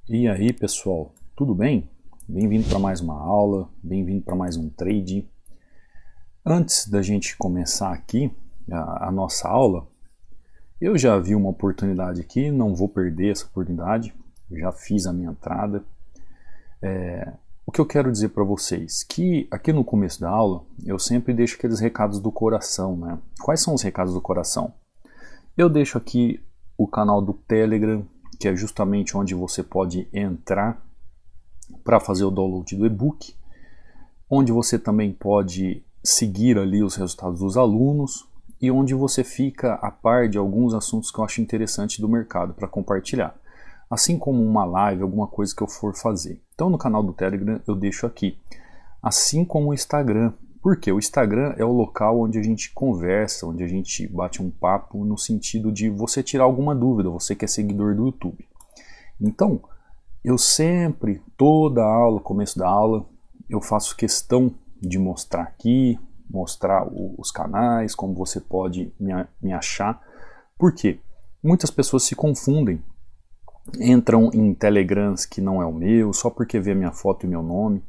E aí pessoal, tudo bem? Bem-vindo para mais uma aula, bem-vindo para mais um trade. Antes da gente começar aqui a nossa aula, eu já vi uma oportunidade aqui, não vou perder essa oportunidade, já fiz a minha entrada. O que eu quero dizer para vocês, que aqui no começo da aula, eu sempre deixo aqueles recados do coração, né? Quais são os recados do coração? Eu deixo aqui o canal do Telegram, que é justamente onde você pode entrar para fazer o download do e-book, onde você também pode seguir ali os resultados dos alunos e onde você fica a par de alguns assuntos que eu acho interessante do mercado para compartilhar, assim como uma live, alguma coisa que eu for fazer. Então no canal do Telegram eu deixo aqui, assim como o Instagram, porque o Instagram é o local onde a gente conversa, onde a gente bate um papo no sentido de você tirar alguma dúvida, você que é seguidor do YouTube. Então, eu sempre, toda aula, começo da aula, eu faço questão de mostrar aqui, mostrar os canais, como você pode me achar. Por quê? Muitas pessoas se confundem, entram em Telegrams que não é o meu, só porque vê minha foto e meu nome.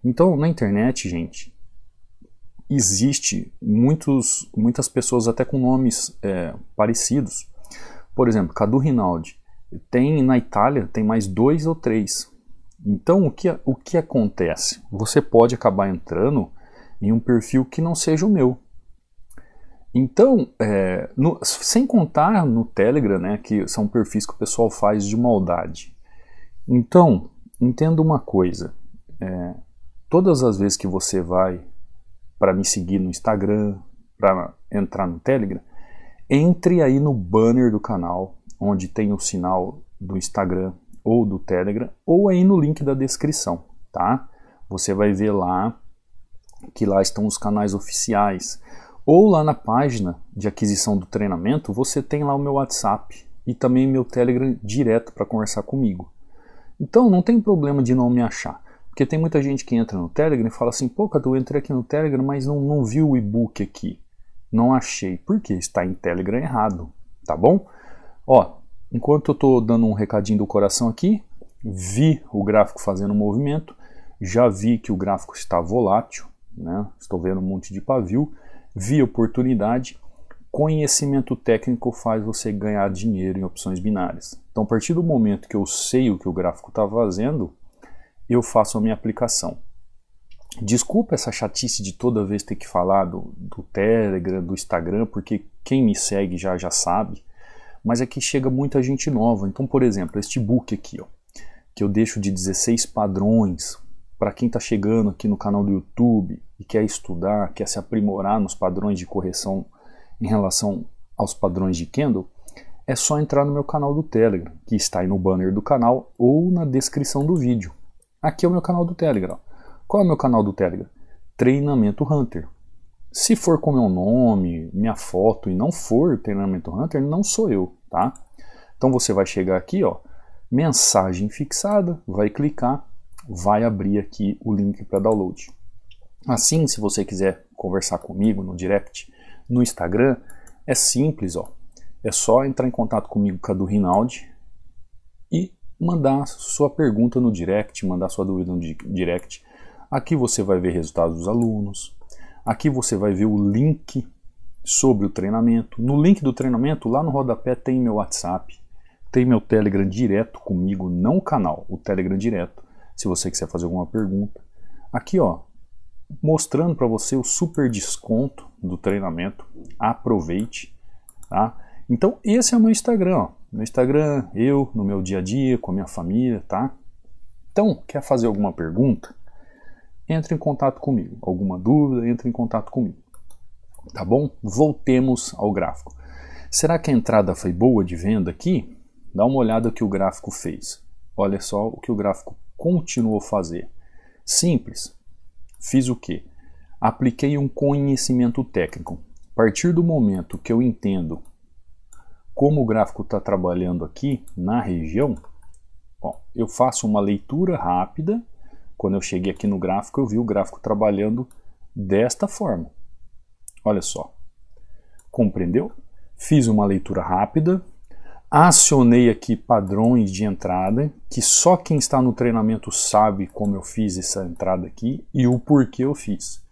Então, na internet, gente, existe muitas pessoas até com nomes parecidos. Por exemplo, Cadu Rinaldi. Na Itália tem mais 2 ou 3. Então o que acontece? Você pode acabar entrando em um perfil que não seja o meu. Então, sem contar no Telegram, né, que são perfis que o pessoal faz de maldade. Então, entenda uma coisa. Todas as vezes que você vai para me seguir no Instagram, para entrar no Telegram, entre aí no banner do canal, onde tem o sinal do Instagram ou do Telegram, ou aí no link da descrição, tá? Você vai ver lá que lá estão os canais oficiais, ou lá na página de aquisição do treinamento, você tem lá o meu WhatsApp e também meu Telegram direto para conversar comigo. Então não tem problema de não me achar. Porque tem muita gente que entra no Telegram e fala assim, pô, Cadu, eu entrei aqui no Telegram, mas não vi o e-book aqui. Não achei. Por quê? Está em Telegram errado. Tá bom? Ó, enquanto eu estou dando um recadinho do coração aqui, vi o gráfico fazendo movimento, já vi que o gráfico está volátil, né? Estou vendo um monte de pavio, vi oportunidade. Conhecimento técnico faz você ganhar dinheiro em opções binárias. Então, a partir do momento que eu sei o que o gráfico está fazendo, eu faço a minha aplicação. Desculpa essa chatice de toda vez ter que falar do Telegram, do Instagram, porque quem me segue já sabe, mas é que chega muita gente nova. Então, por exemplo, este book aqui, ó, que eu deixo de 16 padrões, para quem está chegando aqui no canal do YouTube e quer estudar, quer se aprimorar nos padrões de correção em relação aos padrões de candle, é só entrar no meu canal do Telegram, que está aí no banner do canal ou na descrição do vídeo. Aqui é o meu canal do Telegram. Qual é o meu canal do Telegram? Treinamento Hunter. Se for com meu nome, minha foto e não for Treinamento Hunter, não sou eu, tá? Então você vai chegar aqui, ó, mensagem fixada, vai clicar, vai abrir aqui o link para download. Assim, se você quiser conversar comigo no direct, no Instagram, é simples, ó. É só entrar em contato comigo, Cadu Rinaldi, e mandar sua pergunta no direct, mandar sua dúvida no direct. Aqui você vai ver resultados dos alunos. Aqui você vai ver o link sobre o treinamento. No link do treinamento, lá no rodapé tem meu WhatsApp, tem meu Telegram direto comigo, não o canal, o Telegram direto, se você quiser fazer alguma pergunta. Aqui, ó, mostrando para você o super desconto do treinamento. Aproveite, tá? Então esse é o meu Instagram, ó. No Instagram, eu, no meu dia a dia, com a minha família, tá? Então, quer fazer alguma pergunta? Entre em contato comigo. Alguma dúvida, entre em contato comigo. Tá bom? Voltemos ao gráfico. Será que a entrada foi boa de venda aqui? Dá uma olhada que o gráfico fez. Olha só o que o gráfico continuou a fazer. Simples. Fiz o quê? Apliquei um conhecimento técnico. A partir do momento que eu entendo como o gráfico está trabalhando aqui na região, ó, eu faço uma leitura rápida. Quando eu cheguei aqui no gráfico, eu vi o gráfico trabalhando desta forma. Olha só. Compreendeu? Fiz uma leitura rápida. Acionei aqui padrões de entrada, que só quem está no treinamento sabe como eu fiz essa entrada aqui e o porquê eu fiz.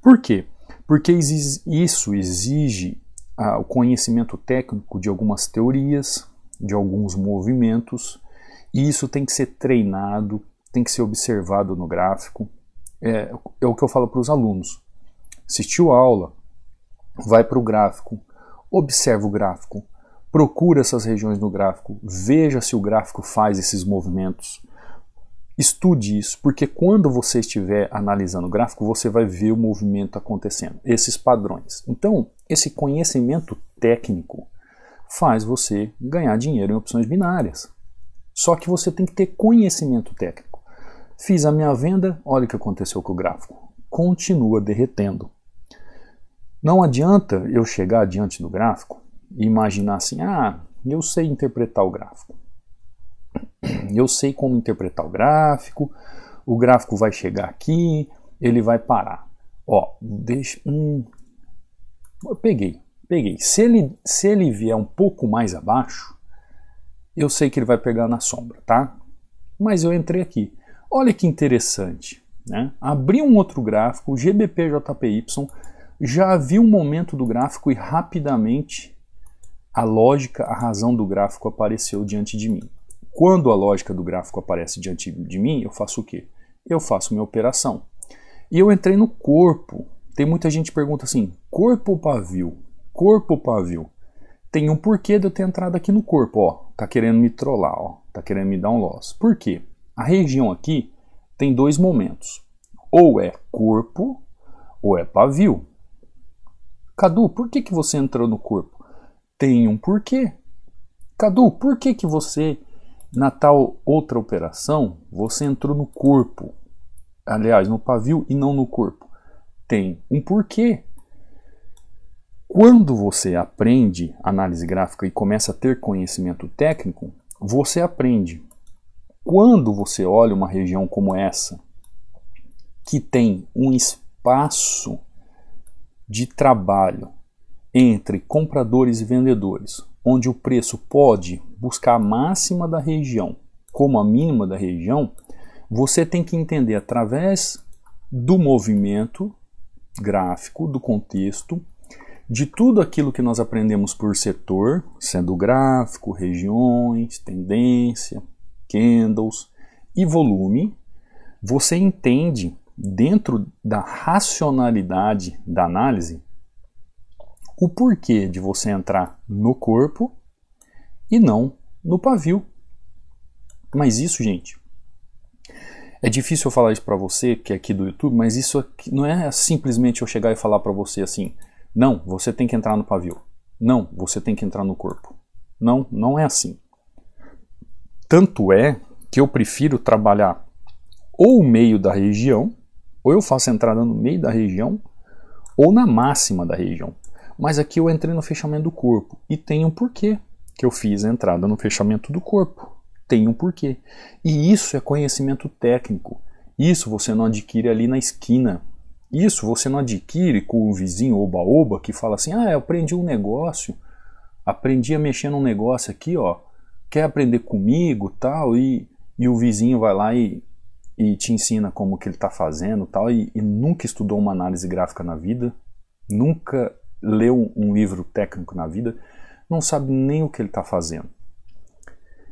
Por quê? Porque isso exige o conhecimento técnico de algumas teorias, de alguns movimentos, e isso tem que ser treinado, tem que ser observado no gráfico. É o que eu falo para os alunos. Assistiu a aula, vai para o gráfico, observa o gráfico, procura essas regiões no gráfico, veja se o gráfico faz esses movimentos, estude isso, porque quando você estiver analisando o gráfico, você vai ver o movimento acontecendo, esses padrões. Então, esse conhecimento técnico faz você ganhar dinheiro em opções binárias. Só que você tem que ter conhecimento técnico. Fiz a minha venda, olha o que aconteceu com o gráfico. Continua derretendo. Não adianta eu chegar diante do gráfico e imaginar assim, eu sei interpretar o gráfico. Eu sei como interpretar o gráfico vai chegar aqui, ele vai parar. Ó, peguei. Se ele vier um pouco mais abaixo, eu sei que ele vai pegar na sombra, tá? Mas eu entrei aqui. Olha que interessante, né? Abri um outro gráfico, o GBP-JPY, já vi um momento do gráfico e rapidamente a lógica, a razão do gráfico apareceu diante de mim. Quando a lógica do gráfico aparece diante de mim, eu faço o quê? Eu faço minha operação. E eu entrei no corpo. Tem muita gente que pergunta assim, corpo ou pavio? Corpo ou pavio? Tem um porquê de eu ter entrado aqui no corpo, ó. Tá querendo me trollar, ó. Tá querendo me dar um loss. Por quê? A região aqui tem dois momentos. Ou é corpo, ou é pavio. Cadu, por que você entrou no corpo? Tem um porquê. Cadu, por que você, na tal outra operação, você entrou no corpo? Aliás, no pavio e não no corpo. Tem um porquê. Quando você aprende análise gráfica e começa a ter conhecimento técnico, você aprende. Quando você olha uma região como essa, que tem um espaço de trabalho entre compradores e vendedores, onde o preço pode buscar a máxima da região como a mínima da região, você tem que entender através do movimento gráfico, do contexto, de tudo aquilo que nós aprendemos por setor, sendo gráfico, regiões, tendência, candles e volume, você entende dentro da racionalidade da análise o porquê de você entrar no corpo e não no pavio. Mas isso, gente, é difícil eu falar isso para você que é aqui do YouTube, mas isso aqui não é simplesmente eu chegar e falar para você assim, não, você tem que entrar no pavio. Não, você tem que entrar no corpo. Não, não é assim. Tanto é que eu prefiro trabalhar ou o meio da região, ou eu faço a entrada no meio da região, ou na máxima da região. Mas aqui eu entrei no fechamento do corpo e tem um porquê que eu fiz a entrada no fechamento do corpo. Tem um porquê. E isso é conhecimento técnico. Isso você não adquire ali na esquina. Isso você não adquire com o vizinho oba-oba que fala assim, eu aprendi um negócio, aprendi a mexer num negócio aqui, ó, quer aprender comigo, tal, e o vizinho vai lá e te ensina como que ele está fazendo, tal, e nunca estudou uma análise gráfica na vida, nunca leu um livro técnico na vida, não sabe nem o que ele está fazendo.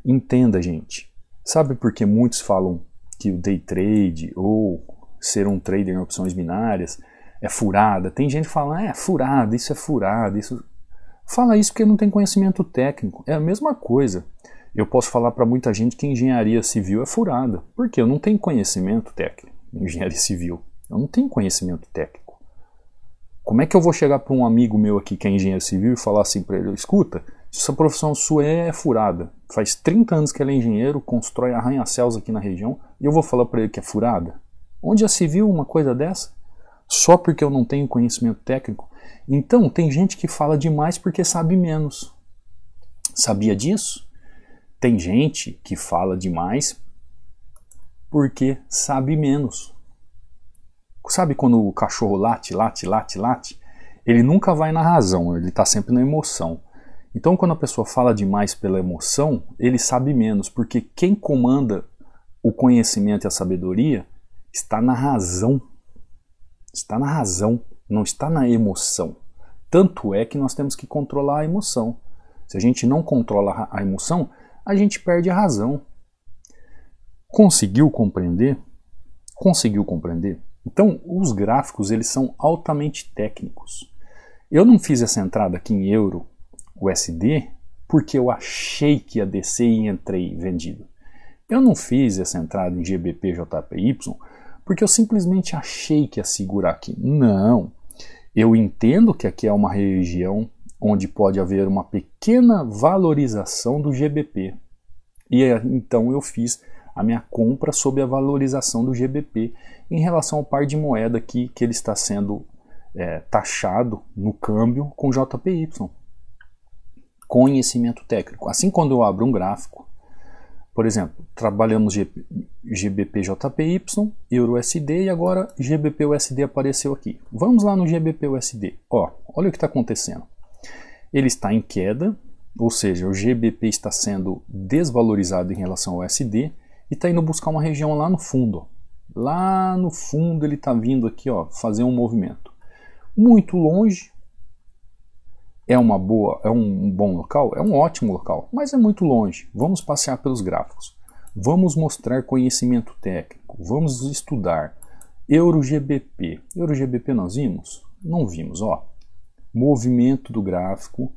Entenda, gente. Sabe por que muitos falam que o day trade ou ser um trader em opções binárias é furada? Tem gente que fala, é furada, isso... Fala isso porque não tem conhecimento técnico. É a mesma coisa. Eu posso falar para muita gente que engenharia civil é furada. Por quê? Eu não tenho conhecimento técnico em engenharia civil. Eu não tenho conhecimento técnico. Como é que eu vou chegar para um amigo meu aqui que é engenheiro civil e falar assim para ele, escuta, essa profissão sua é furada. Faz 30 anos que ele é engenheiro, constrói arranha-céus aqui na região, e eu vou falar para ele que é furada? Onde já se viu uma coisa dessa? Só porque eu não tenho conhecimento técnico? Então, tem gente que fala demais porque sabe menos. Sabia disso? Tem gente que fala demais porque sabe menos. Sabe quando o cachorro late? Ele nunca vai na razão, ele está sempre na emoção. Então, quando a pessoa fala demais pela emoção, ele sabe menos, porque quem comanda o conhecimento e a sabedoria está na razão. Está na razão, não está na emoção. Tanto é que nós temos que controlar a emoção. Se a gente não controla a emoção, a gente perde a razão. Conseguiu compreender? Conseguiu compreender? Então, os gráficos, eles são altamente técnicos. Eu não fiz essa entrada aqui em euro USD porque eu achei que ia descer e entrei vendido. Eu não fiz essa entrada em GBP JPY porque eu simplesmente achei que ia segurar aqui. Não. Eu entendo que aqui é uma região onde pode haver uma pequena valorização do GBP. E então eu fiz a minha compra sob a valorização do GBP em relação ao par de moeda aqui que ele está sendo taxado no câmbio com JPY. Conhecimento técnico. Assim, quando eu abro um gráfico, por exemplo, trabalhamos GBP JPY, Euro USD e agora GBP USD apareceu aqui. Vamos lá no GBP USD. Olha o que está acontecendo. Ele está em queda, ou seja, o GBP está sendo desvalorizado em relação ao USD e está indo buscar uma região lá no fundo. Lá no fundo ele está vindo aqui, fazer um movimento. Muito longe. É um bom local? É um ótimo local, mas é muito longe. Vamos passear pelos gráficos. Vamos mostrar conhecimento técnico. Vamos estudar. Euro GBP. Euro GBP nós vimos? Não vimos, Movimento do gráfico.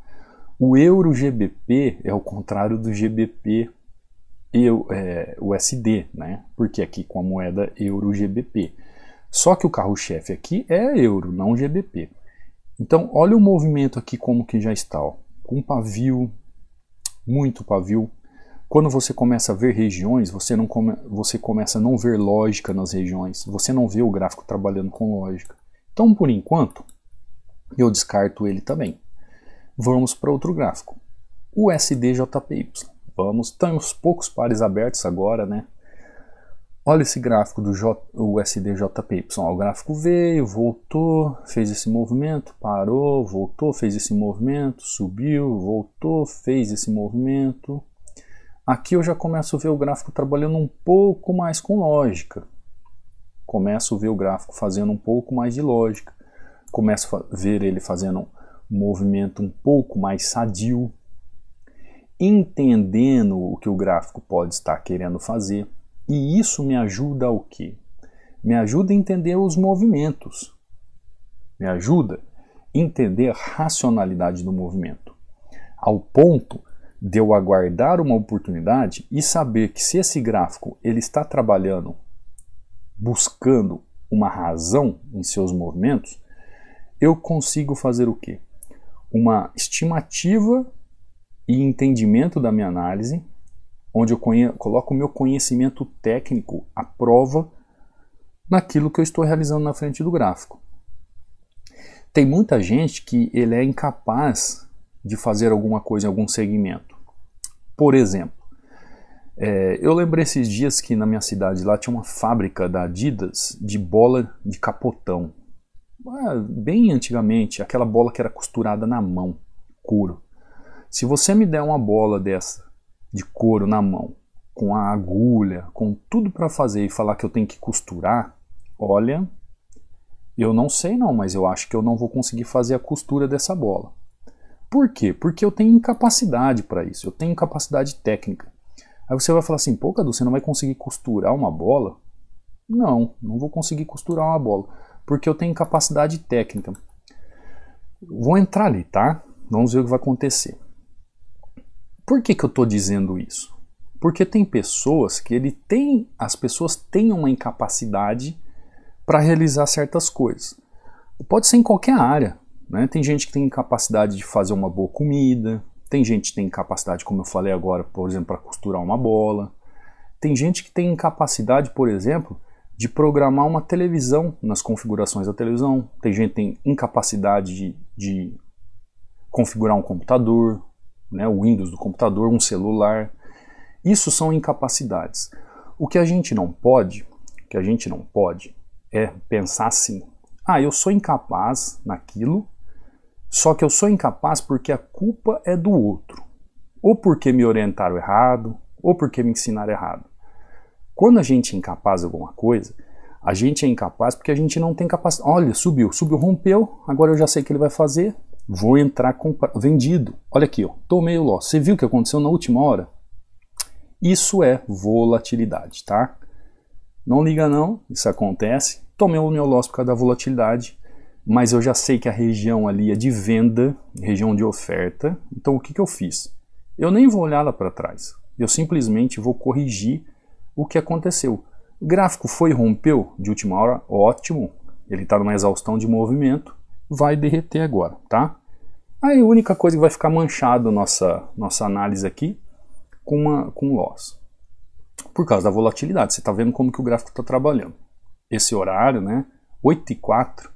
O Euro GBP é o contrário do GBP USD, né? Porque aqui com a moeda Euro GBP. Só que o carro-chefe aqui é Euro, não GBP. Então, olha o movimento aqui como que já está, com pavio, muito pavio. Quando você começa a ver regiões, você começa a não ver lógica nas regiões, você não vê o gráfico trabalhando com lógica. Então, por enquanto, eu descarto ele também. Vamos para outro gráfico, o USD-JPY. Temos poucos pares abertos agora, né? Olha esse gráfico do USD-JPY. O gráfico veio, voltou, fez esse movimento, parou, voltou, fez esse movimento, subiu, voltou, fez esse movimento. Aqui eu já começo a ver o gráfico trabalhando um pouco mais com lógica. Começo a ver o gráfico fazendo um pouco mais de lógica. Começo a ver ele fazendo um movimento um pouco mais sadio. Entendendo o que o gráfico pode estar querendo fazer. E isso me ajuda a o quê? Me ajuda a entender os movimentos. Me ajuda a entender a racionalidade do movimento. Ao ponto de eu aguardar uma oportunidade e saber que se esse gráfico ele está trabalhando, buscando uma razão em seus movimentos, eu consigo fazer o quê? Uma estimativa e entendimento da minha análise, onde eu coloco o meu conhecimento técnico à prova naquilo que eu estou realizando na frente do gráfico. Tem muita gente que ele é incapaz de fazer alguma coisa em algum segmento. Por exemplo, eu lembrei esses dias que na minha cidade lá tinha uma fábrica da Adidas de bola de capotão. Bem antigamente, aquela bola que era costurada na mão, couro. Se você me der uma bola dessa de couro na mão, com a agulha, com tudo para fazer e falar que eu tenho que costurar, olha, eu não sei não, mas eu acho que eu não vou conseguir fazer a costura dessa bola. Por quê? Porque eu tenho incapacidade para isso, eu tenho incapacidade técnica. Aí você vai falar assim, pô, Cadu, você não vai conseguir costurar uma bola? Não, não vou conseguir costurar uma bola, porque eu tenho incapacidade técnica. Vou entrar ali, tá? Vamos ver o que vai acontecer. Por que eu estou dizendo isso? Porque tem pessoas que as pessoas têm uma incapacidade para realizar certas coisas. Pode ser em qualquer área, né? Tem gente que tem incapacidade de fazer uma boa comida, tem gente que tem incapacidade, como eu falei agora, por exemplo, para costurar uma bola. Tem gente que tem incapacidade, por exemplo, de programar uma televisão nas configurações da televisão. Tem gente que tem incapacidade de configurar um computador, né, o Windows do computador, um celular. Isso são incapacidades. O que a gente não pode é pensar assim, eu sou incapaz naquilo, Só que eu sou incapaz porque a culpa é do outro. Ou porque me orientaram errado, ou porque me ensinaram errado. Quando a gente é incapaz de alguma coisa, a gente é incapaz porque a gente não tem capacidade. Olha, subiu, rompeu, agora eu já sei o que ele vai fazer, vou entrar vendido. Olha aqui, ó, tomei o loss. Você viu o que aconteceu na última hora? Isso é volatilidade, tá? Não liga não, isso acontece. Tomei o meu loss por causa da volatilidade, mas eu já sei que a região ali é de venda, região de oferta. Então o que eu fiz? Eu nem vou olhar lá para trás. Eu simplesmente vou corrigir o que aconteceu. O gráfico foi e rompeu de última hora, ótimo. Ele está numa exaustão de movimento, vai derreter agora, tá? Aí a única coisa que vai ficar manchado nossa análise aqui com loss. Por causa da volatilidade. Você está vendo como que o gráfico está trabalhando. Esse horário, né? 8h04.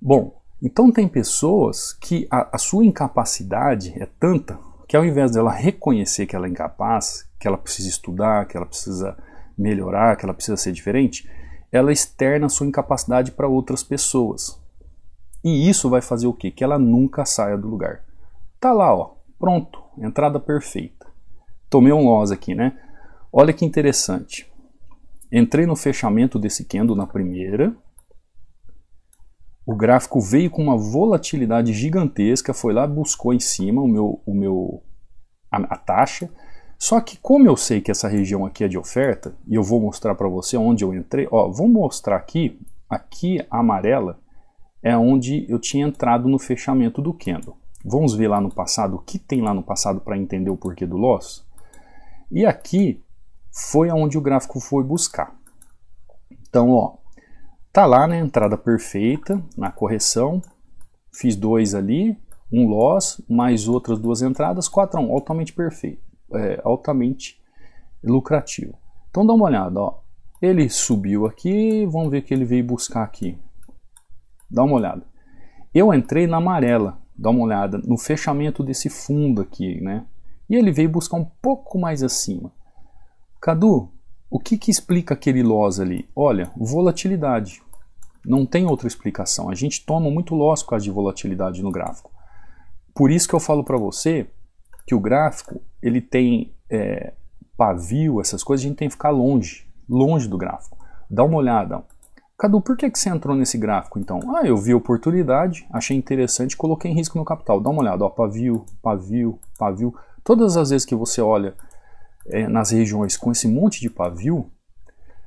Bom, então tem pessoas que a sua incapacidade é tanta que ao invés dela reconhecer que ela é incapaz, que ela precisa estudar, que ela precisa melhorar, que ela precisa ser diferente, ela externa a sua incapacidade para outras pessoas. E isso vai fazer o quê? Que ela nunca saia do lugar. Tá lá, ó, pronto, entrada perfeita. Tomei um loss aqui, né? Olha que interessante. Entrei no fechamento desse candle na primeira. O gráfico veio com uma volatilidade gigantesca, foi lá, buscou em cima a taxa. Só que como eu sei que essa região aqui é de oferta, e eu vou mostrar para você onde eu entrei, ó, vou mostrar aqui a amarela é onde eu tinha entrado no fechamento do candle. Vamos ver lá no passado, o que tem lá no passado para entender o porquê do loss? E aqui foi onde o gráfico foi buscar. Então, ó, tá lá, né, entrada perfeita na correção, fiz 2 ali, um loss, mais outras 2 entradas, 4-1, altamente perfeito, altamente lucrativo. Então dá uma olhada, ó, ele subiu aqui, vamos ver o que ele veio buscar aqui. Dá uma olhada. Eu entrei na amarela, dá uma olhada no fechamento desse fundo aqui, né? E ele veio buscar um pouco mais acima. Cadu, o que explica aquele loss ali? Olha, volatilidade. Não tem outra explicação. A gente toma muito loss por causa de volatilidade no gráfico. Por isso que eu falo para você que o gráfico, ele tem pavio, essas coisas, a gente tem que ficar longe do gráfico. Dá uma olhada. Cadu, por que você entrou nesse gráfico então? Ah, eu vi a oportunidade, achei interessante, coloquei em risco meu capital. Dá uma olhada, ó, pavio, pavio, pavio. Todas as vezes que você olha nas regiões com esse monte de pavio,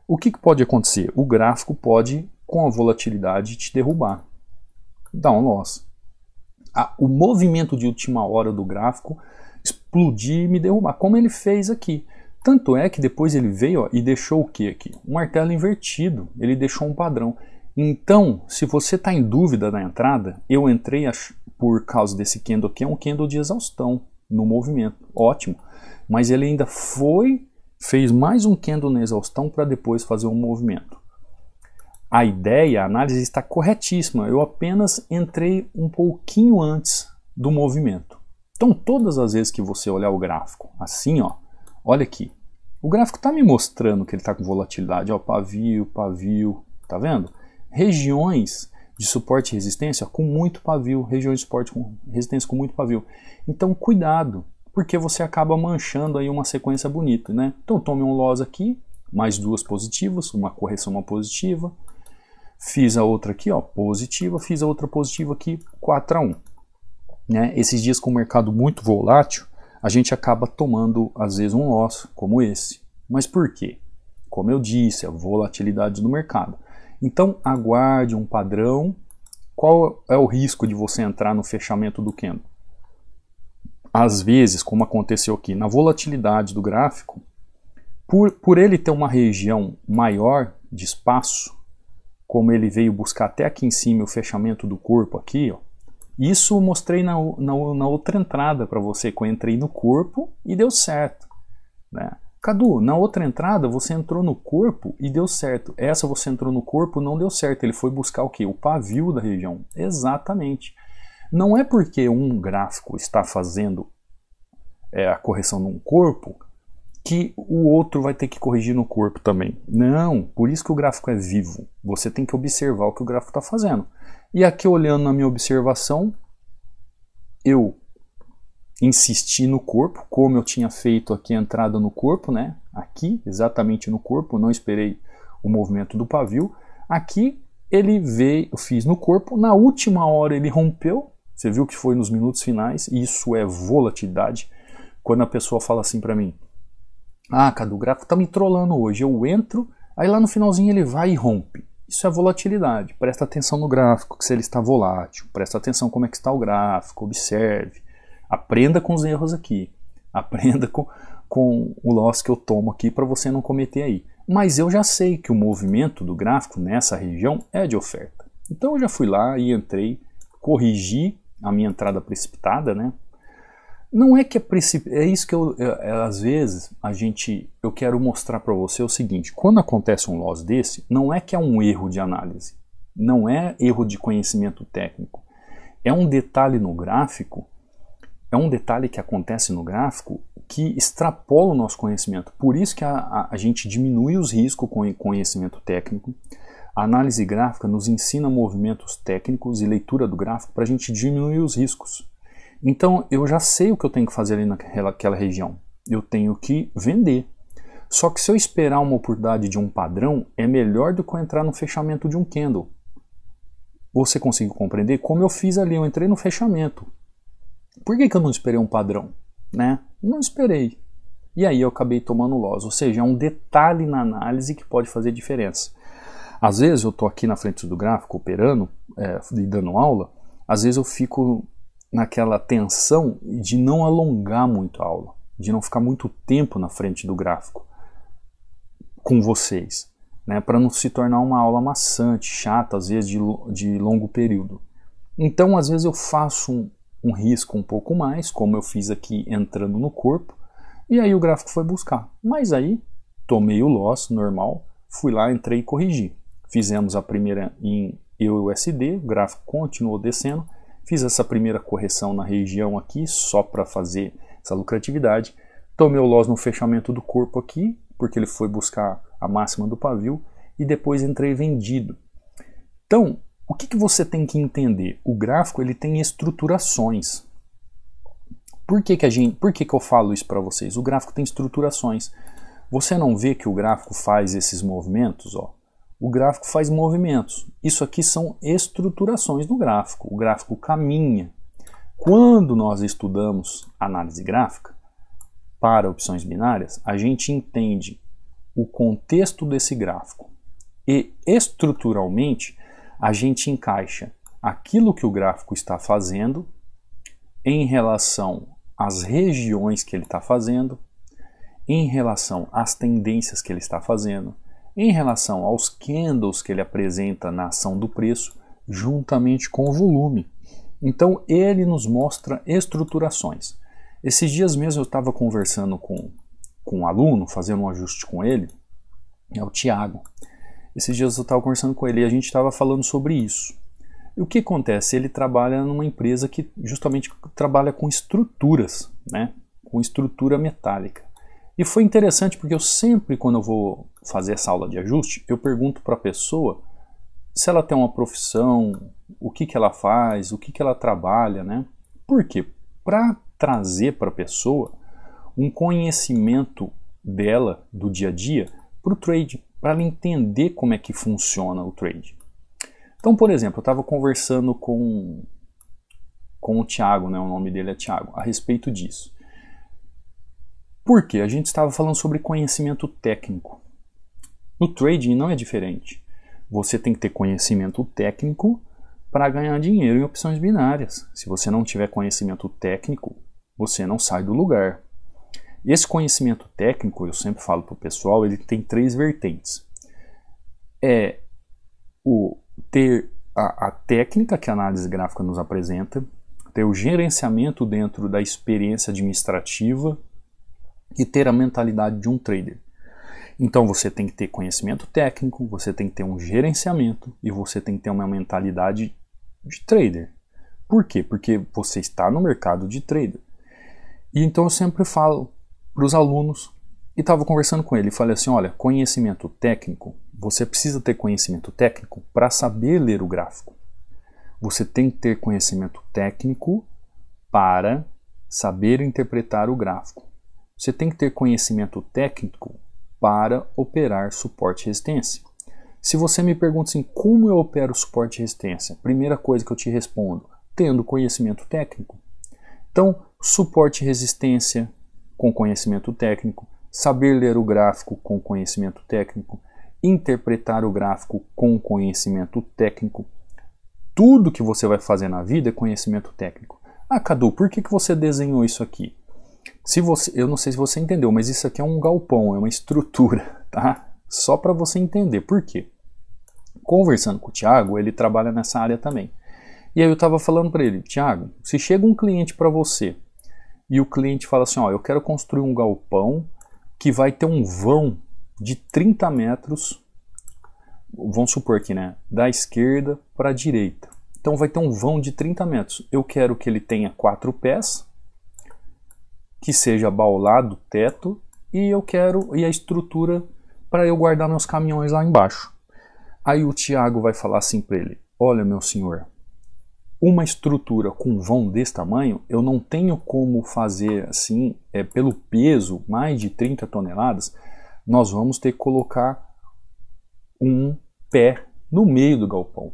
o que pode acontecer? O gráfico pode, com a volatilidade, te derrubar. Dá um loss. O movimento de última hora do gráfico explodir e me derrubar, como ele fez aqui. Tanto é que depois ele veio, ó, e deixou o que aqui? Um martelo invertido. Ele deixou um padrão. Então, se você está em dúvida na entrada, eu entrei por causa desse candle aqui, é um candle de exaustão no movimento. Ótimo. Mas ele ainda fez mais um candle na exaustão para depois fazer um movimento. A ideia, a análise está corretíssima. Eu apenas entrei um pouquinho antes do movimento. Então, todas as vezes que você olhar o gráfico assim, ó, olha aqui. O gráfico está me mostrando que ele está com volatilidade. Ó, pavio, pavio, tá vendo? Regiões de suporte e resistência com muito pavio. Regiões de suporte e resistência com muito pavio. Então, cuidado, porque você acaba manchando aí uma sequência bonita, né? Então, tome um loss aqui, mais 2 positivas, uma correção, uma positiva. Fiz a outra aqui, ó, positiva. Fiz a outra positiva aqui, 4-1. Né? Esses dias com o mercado muito volátil, a gente acaba tomando, às vezes, um loss como esse. Mas por quê? Como eu disse, a volatilidade do mercado. Então, aguarde um padrão. Qual é o risco de você entrar no fechamento do candle? Às vezes, como aconteceu aqui, na volatilidade do gráfico, por ele ter uma região maior de espaço, como ele veio buscar até aqui em cima o fechamento do corpo aqui, ó, isso eu mostrei na outra entrada para você, que eu entrei no corpo e deu certo. Né? Cadu, na outra entrada você entrou no corpo e deu certo. Essa você entrou no corpo, não deu certo. Ele foi buscar o quê? O pavio da região. Exatamente. Não é porque um gráfico está fazendo a correção num corpo que o outro vai ter que corrigir no corpo também. Não, por isso que o gráfico é vivo. Você tem que observar o que o gráfico está fazendo. E aqui, olhando na minha observação, eu insisti no corpo, como eu tinha feito aqui a entrada no corpo, né? Aqui, exatamente no corpo, não esperei o movimento do pavio. Aqui ele veio, eu fiz no corpo, na última hora ele rompeu, você viu que foi nos minutos finais, e isso é volatilidade. Quando a pessoa fala assim para mim, ah, Cadu, o gráfico tá me trollando hoje, eu entro, aí lá no finalzinho ele vai e rompe. Isso é volatilidade, presta atenção no gráfico, se ele está volátil, presta atenção como é que está o gráfico, observe, aprenda com os erros aqui, aprenda com o loss que eu tomo aqui para você não cometer aí. Mas eu já sei que o movimento do gráfico nessa região é de oferta. Então eu já fui lá e entrei, corrigi a minha entrada precipitada, né? Não é que é isso que às vezes eu quero mostrar para você o seguinte, quando acontece um loss desse, não é que é um erro de análise, não é erro de conhecimento técnico, é um detalhe no gráfico, é um detalhe que acontece no gráfico que extrapola o nosso conhecimento. Por isso que a gente diminui os riscos com o conhecimento técnico. A análise gráfica nos ensina movimentos técnicos e leitura do gráfico para a gente diminuir os riscos. Então eu já sei o que eu tenho que fazer ali naquela região. Eu tenho que vender. Só que se eu esperar uma oportunidade de um padrão, é melhor do que eu entrar no fechamento de um candle. Você conseguiu compreender? Como eu fiz ali, eu entrei no fechamento. Por que eu não esperei um padrão? Né? Não esperei. E aí eu acabei tomando loss. Ou seja, é um detalhe na análise que pode fazer diferença. Às vezes eu estou aqui na frente do gráfico operando e dando aula, às vezes eu fico naquela tensão de não alongar muito a aula, de não ficar muito tempo na frente do gráfico com vocês, né, para não se tornar uma aula maçante, chata, às vezes de longo período. Então, às vezes eu faço um risco um pouco mais, como eu fiz aqui entrando no corpo, e aí o gráfico foi buscar. Mas aí, tomei o loss normal, fui lá, entrei e corrigi. Fizemos a primeira em EUSD, o gráfico continuou descendo, fiz essa primeira correção na região aqui, só para fazer essa lucratividade. Tomei o loss no fechamento do corpo aqui, porque ele foi buscar a máxima do pavio, e depois entrei vendido. Então, o que você tem que entender? O gráfico ele tem estruturações. Por que eu falo isso para vocês? O gráfico tem estruturações. Você não vê que o gráfico faz esses movimentos? Ó? O gráfico faz movimentos. Isso aqui são estruturações do gráfico. O gráfico caminha. Quando nós estudamos análise gráfica para opções binárias, a gente entende o contexto desse gráfico. E estruturalmente, a gente encaixa aquilo que o gráfico está fazendo em relação às regiões que ele está fazendo, em relação às tendências que ele está fazendo, em relação aos candles que ele apresenta na ação do preço, juntamente com o volume. Então ele nos mostra estruturações. Esses dias mesmo eu estava conversando com um aluno, fazendo um ajuste com ele, é o Thiago. Esses dias eu estava conversando com ele e a gente estava falando sobre isso. E o que acontece? Ele trabalha numa empresa que justamente trabalha com estruturas, né? Com estrutura metálica. E foi interessante porque eu sempre, quando eu vou fazer essa aula de ajuste, eu pergunto para a pessoa se ela tem uma profissão, o que ela faz, o que ela trabalha, né? Por quê? Para trazer para a pessoa um conhecimento dela, do dia a dia, para o trade, para ela entender como é que funciona o trade. Então, por exemplo, eu estava conversando com o Thiago, né? O nome dele é Thiago, a respeito disso. Por quê? A gente estava falando sobre conhecimento técnico. No trading não é diferente. Você tem que ter conhecimento técnico para ganhar dinheiro em opções binárias. Se você não tiver conhecimento técnico, você não sai do lugar. Esse conhecimento técnico, eu sempre falo para o pessoal, ele tem 3 vertentes. É ter a técnica que a análise gráfica nos apresenta, ter o gerenciamento dentro da experiência administrativa e ter a mentalidade de um trader. Então você tem que ter conhecimento técnico, você tem que ter um gerenciamento e você tem que ter uma mentalidade de trader. Por quê? Porque você está no mercado de trader. E então eu sempre falo para os alunos, e estava conversando com ele, e falei assim, olha, conhecimento técnico, você precisa ter conhecimento técnico para saber ler o gráfico. Você tem que ter conhecimento técnico para saber interpretar o gráfico. Você tem que ter conhecimento técnico para operar suporte e resistência. Se você me pergunta assim, como eu opero suporte e resistência? Primeira coisa que eu te respondo, tendo conhecimento técnico. Então, suporte e resistência com conhecimento técnico, saber ler o gráfico com conhecimento técnico, interpretar o gráfico com conhecimento técnico. Tudo que você vai fazer na vida é conhecimento técnico. Ah, Cadu, por que você desenhou isso aqui? Eu não sei se você entendeu, mas isso aqui é um galpão, é uma estrutura, tá? Só para você entender. Por quê? Conversando com o Thiago, ele trabalha nessa área também. E aí eu estava falando para ele, Thiago, se chega um cliente para você e o cliente fala assim, ó, eu quero construir um galpão que vai ter um vão de 30 metros, vamos supor aqui, né, da esquerda para a direita. Então vai ter um vão de 30 metros. Eu quero que ele tenha 4 pés, que seja baulado o teto, e a estrutura para eu guardar meus caminhões lá embaixo. Aí o Thiago vai falar assim para ele, olha meu senhor, uma estrutura com um vão desse tamanho, eu não tenho como fazer assim, pelo peso, mais de 30 toneladas, nós vamos ter que colocar um pé no meio do galpão.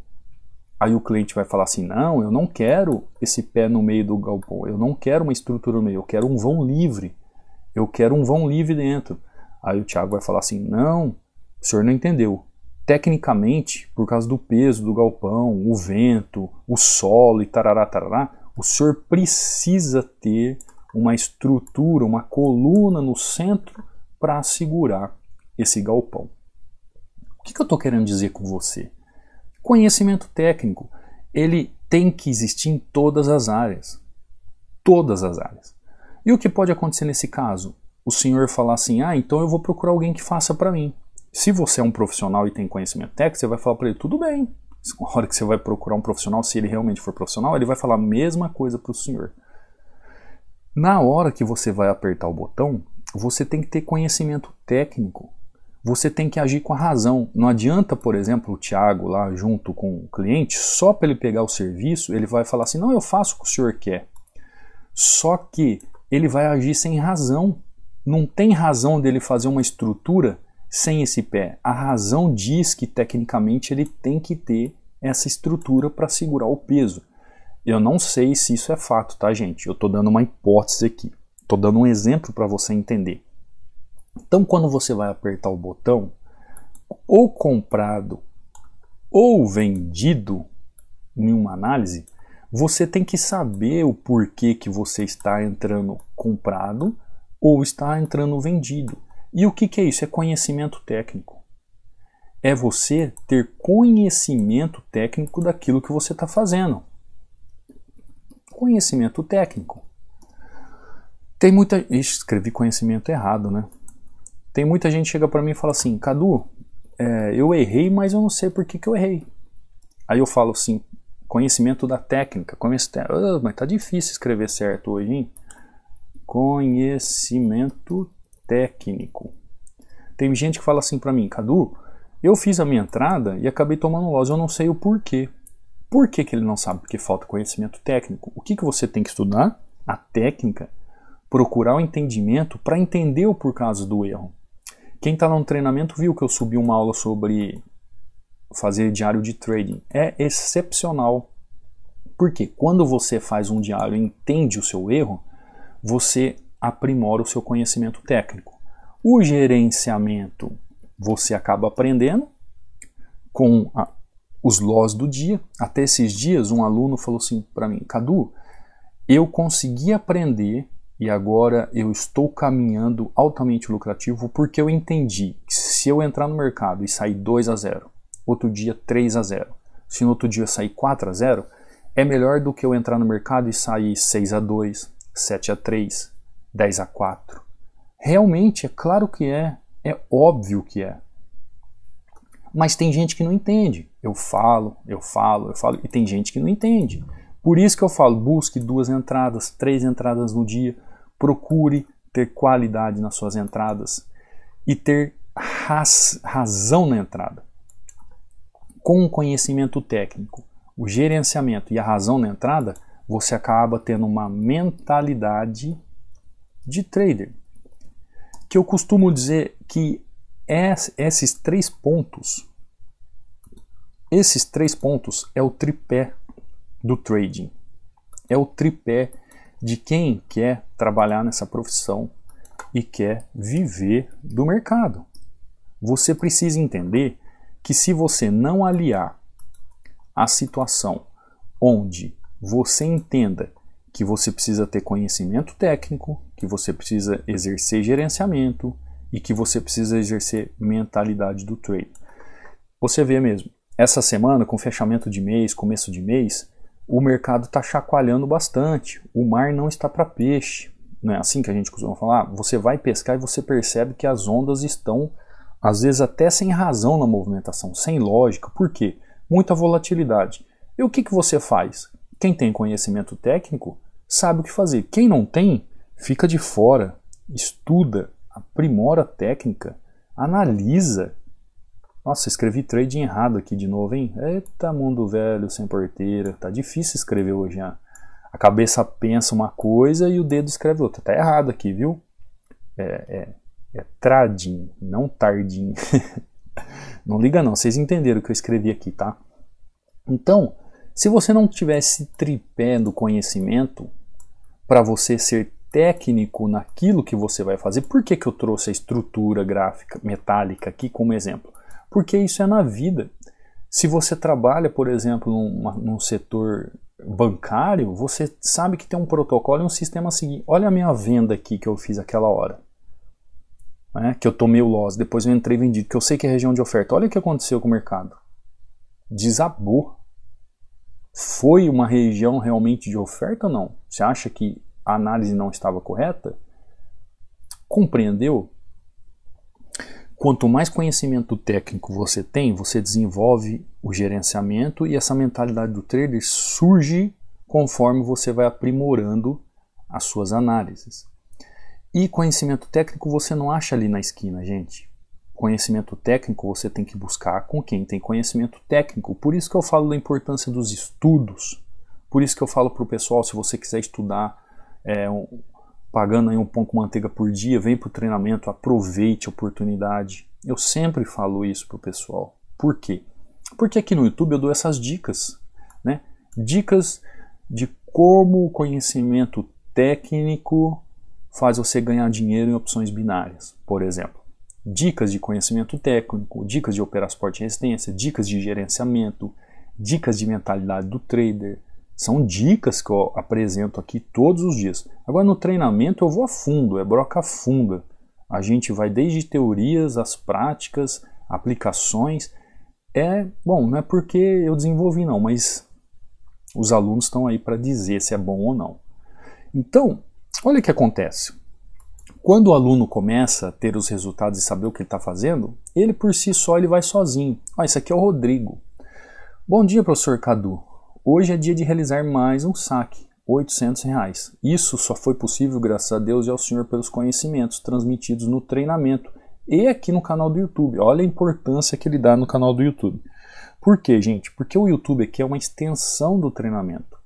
Aí o cliente vai falar assim, não, eu não quero esse pé no meio do galpão, eu não quero uma estrutura no meio, eu quero um vão livre, eu quero um vão livre dentro. Aí o Thiago vai falar assim, não, o senhor não entendeu. Tecnicamente, por causa do peso do galpão, o vento, o solo e tarará, tarará, o senhor precisa ter uma estrutura, uma coluna no centro para segurar esse galpão. O que eu estou querendo dizer com você? Conhecimento técnico, ele tem que existir em todas as áreas. Todas as áreas. E o que pode acontecer nesse caso? O senhor falar assim, ah, então eu vou procurar alguém que faça para mim. Se você é um profissional e tem conhecimento técnico, você vai falar para ele, tudo bem. Na hora que você vai procurar um profissional, se ele realmente for profissional, ele vai falar a mesma coisa para o senhor. Na hora que você vai apertar o botão, você tem que ter conhecimento técnico. Você tem que agir com a razão. Não adianta, por exemplo, o Thiago lá junto com o cliente, só para ele pegar o serviço, ele vai falar assim, não, eu faço o que o senhor quer. Só que ele vai agir sem razão. Não tem razão dele fazer uma estrutura sem esse pé. A razão diz que tecnicamente ele tem que ter essa estrutura para segurar o peso. Eu não sei se isso é fato, tá, gente? Eu estou dando uma hipótese aqui. Estou dando um exemplo para você entender. Então, quando você vai apertar o botão, ou comprado ou vendido em uma análise, você tem que saber o porquê que você está entrando comprado ou está entrando vendido. E o que é isso? É conhecimento técnico. É você ter conhecimento técnico daquilo que você está fazendo. Conhecimento técnico. Tem muita... Escrevi conhecimento errado, né? Tem muita gente que chega para mim e fala assim, Cadu, eu errei, mas eu não sei por que eu errei. Aí eu falo assim, conhecimento da técnica. Mas tá difícil escrever certo hoje, hein? Conhecimento técnico. Tem gente que fala assim para mim, Cadu, eu fiz a minha entrada e acabei tomando loss, eu não sei o porquê. Por que ele não sabe? Porque falta conhecimento técnico. O que você tem que estudar? A técnica, procurar o entendimento para entender o porquê do erro. Quem está no treinamento viu que eu subi uma aula sobre fazer diário de trading. É excepcional. Porque quando você faz um diário e entende o seu erro, você aprimora o seu conhecimento técnico. O gerenciamento você acaba aprendendo com os loss do dia. Até esses dias um aluno falou assim para mim, Cadu, eu consegui aprender e agora eu estou caminhando altamente lucrativo porque eu entendi que se eu entrar no mercado e sair 2-0, outro dia 3-0, se no outro dia sair 4-0, é melhor do que eu entrar no mercado e sair 6-2, 7-3, 10-4. Realmente, é claro que é óbvio que é. Mas tem gente que não entende. Eu falo, e tem gente que não entende. Por isso que eu falo, busque 2 entradas, 3 entradas no dia, procure ter qualidade nas suas entradas e ter razão na entrada. Com o conhecimento técnico, o gerenciamento e a razão na entrada, você acaba tendo uma mentalidade de trader. Que eu costumo dizer que esses 3 pontos é o tripé do trading. É o tripé de quem quer trabalhar nessa profissão e quer viver do mercado. Você precisa entender que se você não aliar a situação onde você entenda que você precisa ter conhecimento técnico, que você precisa exercer gerenciamento e que você precisa exercer mentalidade do trade. Você vê mesmo, essa semana com fechamento de mês, começo de mês, o mercado está chacoalhando bastante, o mar não está para peixe. Não é assim que a gente costuma falar? Você vai pescar e você percebe que as ondas estão, às vezes até sem razão na movimentação, sem lógica. Por quê? Muita volatilidade. E o que você faz? Quem tem conhecimento técnico sabe o que fazer. Quem não tem, fica de fora, estuda, aprimora a técnica, analisa. Nossa, escrevi trading errado aqui de novo, hein? Eita, mundo velho, sem porteira. Tá difícil escrever hoje, hein? A cabeça pensa uma coisa e o dedo escreve outra. Tá errado aqui, viu? É trading, não tardim. Não liga não, vocês entenderam o que eu escrevi aqui, tá? Então, se você não tiver esse tripé do conhecimento para você ser técnico naquilo que você vai fazer, por que eu trouxe a estrutura gráfica metálica aqui como exemplo? Porque isso é na vida. Se você trabalha, por exemplo, num setor bancário, você sabe que tem um protocolo e um sistema a seguir. Olha a minha venda aqui que eu fiz aquela hora. Que eu tomei o loss, depois eu entrei vendido, que eu sei que é região de oferta. Olha o que aconteceu com o mercado. Desabou. Foi uma região realmente de oferta ou não? Você acha que a análise não estava correta? Compreendeu? Quanto mais conhecimento técnico você tem, você desenvolve o gerenciamento e essa mentalidade do trader surge conforme você vai aprimorando as suas análises. E conhecimento técnico você não acha ali na esquina, gente. Conhecimento técnico você tem que buscar com quem tem conhecimento técnico. Por isso que eu falo da importância dos estudos. Por isso que eu falo para o pessoal, se você quiser estudar pagando aí um pão com manteiga por dia, vem para o treinamento, aproveite a oportunidade. Eu sempre falo isso para o pessoal. Por quê? Porque aqui no YouTube eu dou essas dicas, né? Dicas de como o conhecimento técnico faz você ganhar dinheiro em opções binárias, por exemplo. Dicas de conhecimento técnico, dicas de operar suporte e resistência, dicas de gerenciamento, dicas de mentalidade do trader. São dicas que eu apresento aqui todos os dias. Agora no treinamento eu vou a fundo, é broca funda. A gente vai desde teorias, as práticas, aplicações. Bom, não é porque eu desenvolvi não, mas os alunos estão aí para dizer se é bom ou não. Então, olha o que acontece. Quando o aluno começa a ter os resultados e saber o que ele está fazendo, ele por si só ele vai sozinho. Esse aqui é o Rodrigo. Bom dia, professor Cadu. Hoje é dia de realizar mais um saque, R$ 800. Isso só foi possível graças a Deus e ao Senhor pelos conhecimentos transmitidos no treinamento e aqui no canal do YouTube. Olha a importância que ele dá no canal do YouTube. Por quê, gente? Porque o YouTube aqui é uma extensão do treinamento.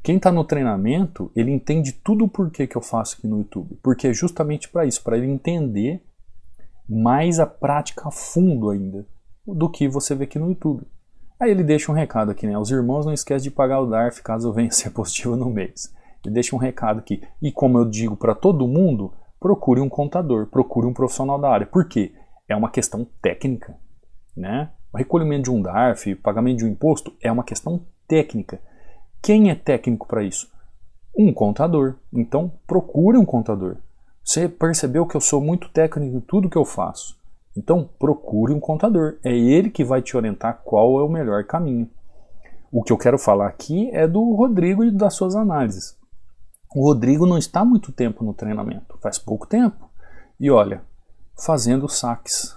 Quem está no treinamento, ele entende tudo o porquê que eu faço aqui no YouTube. Porque é justamente para isso, para ele entender mais a prática a fundo ainda do que você vê aqui no YouTube. Aí ele deixa um recado aqui, né? Os irmãos não esquecem de pagar o DARF caso venha ser positivo no mês. Ele deixa um recado aqui. E como eu digo para todo mundo, procure um contador, procure um profissional da área. Por quê? É uma questão técnica, né? O recolhimento de um DARF, pagamento de um imposto, é uma questão técnica. Quem é técnico para isso? Um contador. Então, procure um contador. Você percebeu que eu sou muito técnico em tudo que eu faço. Então, procure um contador. É ele que vai te orientar qual é o melhor caminho. O que eu quero falar aqui é do Rodrigo e das suas análises. O Rodrigo não está há muito tempo no treinamento, faz pouco tempo. E olha, fazendo saques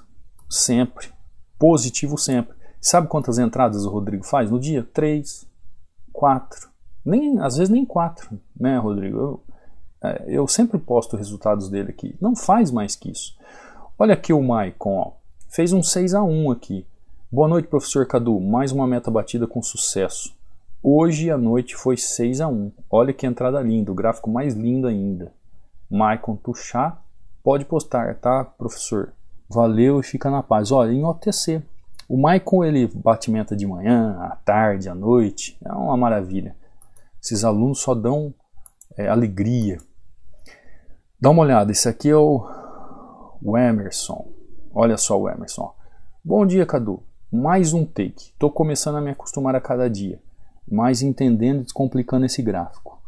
sempre, positivo sempre. Sabe quantas entradas o Rodrigo faz no dia? 3, 4, às vezes nem 4, né, Rodrigo? Eu sempre posto resultados dele aqui. Não faz mais que isso. Olha aqui o Maicon, ó. Fez um 6-1 aqui. Boa noite, professor Cadu. Mais uma meta batida com sucesso. Hoje à noite foi 6-1. Olha que entrada linda, o gráfico mais lindo ainda. Maicon Tuchá, pode postar, tá, professor? Valeu e fica na paz. Olha, em OTC, o Maicon ele batimenta de manhã, à tarde, à noite, é uma maravilha. Esses alunos só dão alegria. Dá uma olhada, esse aqui é o Emerson. Olha só o Emerson. Bom dia, Cadu. Mais um take. Estou começando a me acostumar a cada dia, mas entendendo e descomplicando esse gráfico.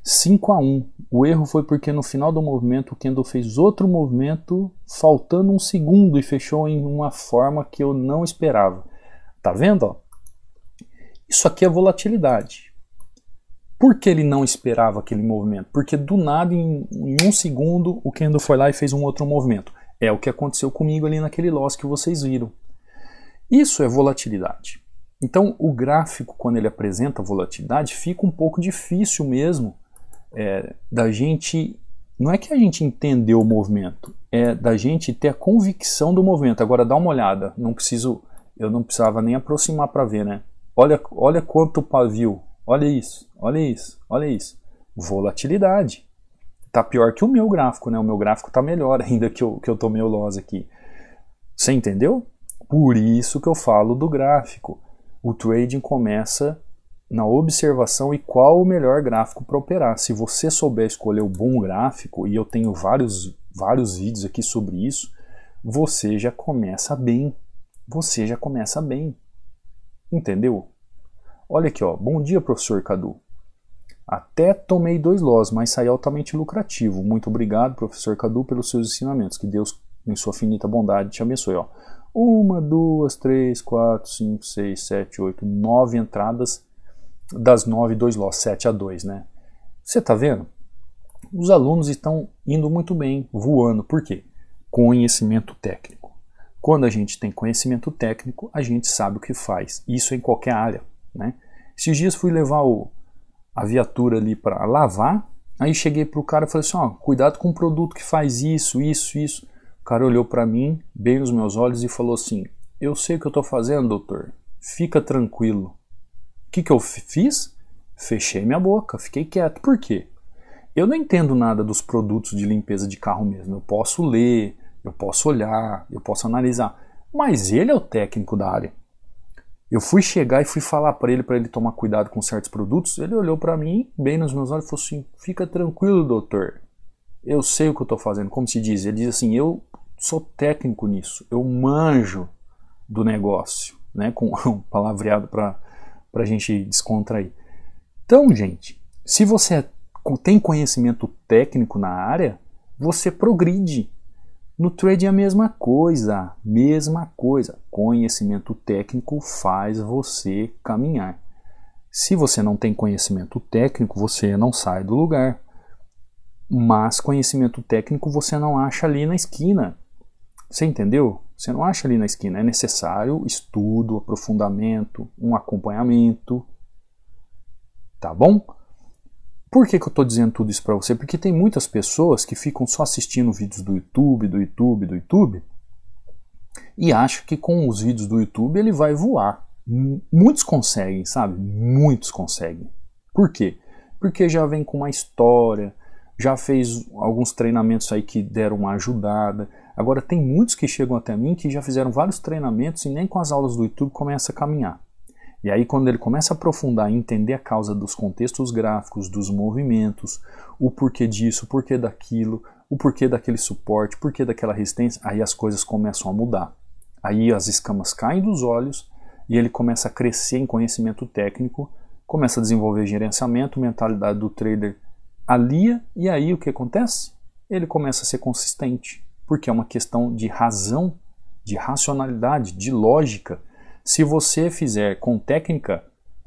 5-1. O erro foi porque no final do movimento o candle fez outro movimento faltando um segundo e fechou em uma forma que eu não esperava. Tá vendo? Ó? Isso aqui é volatilidade. Por que ele não esperava aquele movimento? Porque do nada, em um segundo, o candle foi lá e fez um outro movimento. É o que aconteceu comigo ali naquele loss que vocês viram. Isso é volatilidade. Então, o gráfico, quando ele apresenta volatilidade, fica um pouco difícil mesmo da gente... Não é que a gente entendeu o movimento, é da gente ter a convicção do movimento. Agora, dá uma olhada. Eu não precisava nem aproximar para ver, né? Olha quanto pavio. Olha isso, olha isso, olha isso. Volatilidade. Tá pior que o meu gráfico, né? O meu gráfico tá melhor ainda que eu tomei o loss aqui. Você entendeu? Por isso que eu falo do gráfico. O trading começa na observação e qual o melhor gráfico para operar. Se você souber escolher o bom gráfico, e eu tenho vários vídeos aqui sobre isso, você já começa bem. Você já começa bem. Entendeu? Olha aqui, ó. Bom dia, professor Cadu. Até tomei 2 loss, mas saí altamente lucrativo. Muito obrigado, professor Cadu, pelos seus ensinamentos. Que Deus, em sua finita bondade, te abençoe. Ó. 1, 2, 3, 4, 5, 6, 7, 8, 9 entradas. Das 9, 2 loss, 7-2, né? Você tá vendo? Os alunos estão indo muito bem, voando. Por quê? Conhecimento técnico. Quando a gente tem conhecimento técnico, a gente sabe o que faz. Isso em qualquer área, né? Esses dias fui levar a viatura ali para lavar, aí cheguei pro cara e falei assim, ó, cuidado com o produto que faz isso, isso, isso. O cara olhou para mim, bem nos meus olhos e falou assim, eu sei o que eu tô fazendo, doutor, fica tranquilo. O que eu fiz? Fechei minha boca, fiquei quieto. Por quê? Eu não entendo nada dos produtos de limpeza de carro mesmo. Eu posso ler, eu posso olhar, eu posso analisar. Mas ele é o técnico da área. Eu fui chegar e fui falar para ele tomar cuidado com certos produtos. Ele olhou para mim, bem nos meus olhos, e falou assim, fica tranquilo, doutor. Eu sei o que eu estou fazendo. Como se diz? Ele diz assim, eu sou técnico nisso. Eu manjo do negócio. Né? Com um palavreado para a gente descontrair. Então, gente, se você tem conhecimento técnico na área, você progride. No trade é a mesma coisa. Conhecimento técnico faz você caminhar. Se você não tem conhecimento técnico, você não sai do lugar. Mas conhecimento técnico você não acha ali na esquina. Você entendeu? Você não acha ali na esquina. É necessário estudo, aprofundamento, um acompanhamento. Tá bom? Por que eu estou dizendo tudo isso para você? Porque tem muitas pessoas que ficam só assistindo vídeos do YouTube e acham que com os vídeos do YouTube ele vai voar. Muitos conseguem, sabe? Muitos conseguem. Por quê? Porque já vem com uma história, já fez alguns treinamentos aí que deram uma ajudada. Agora tem muitos que chegam até mim que já fizeram vários treinamentos e nem com as aulas do YouTube começa a caminhar. E aí quando ele começa a aprofundar e entender a causa dos contextos gráficos, dos movimentos, o porquê disso, o porquê daquilo, o porquê daquele suporte, o porquê daquela resistência, aí as coisas começam a mudar. Aí as escamas caem dos olhos e ele começa a crescer em conhecimento técnico, começa a desenvolver gerenciamento, mentalidade do trader alia, e aí o que acontece? Ele começa a ser consistente, porque é uma questão de razão, de racionalidade, de lógica. Se você fizer com técnica,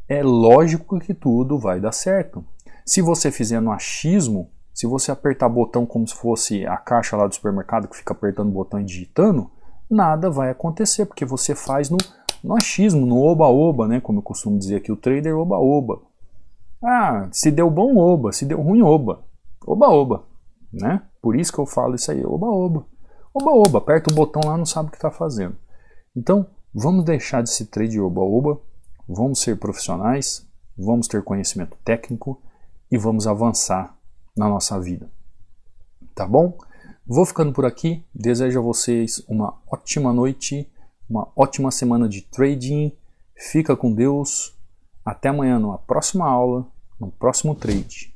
é lógico que tudo vai dar certo. Se você fizer no achismo, se você apertar botão como se fosse a caixa lá do supermercado que fica apertando o botão e digitando, nada vai acontecer, porque você faz no achismo, no oba-oba, né? Como eu costumo dizer aqui, o trader oba-oba. Ah, se deu bom, oba, se deu ruim, oba. Oba-oba, né? Por isso que eu falo isso aí, oba-oba. Oba-oba, aperta o botão lá, não sabe o que está fazendo. Então, vamos deixar de ser trade oba-oba, vamos ser profissionais, vamos ter conhecimento técnico e vamos avançar na nossa vida. Tá bom? Vou ficando por aqui, desejo a vocês uma ótima noite, uma ótima semana de trading, fica com Deus, até amanhã numa próxima aula, no próximo trade.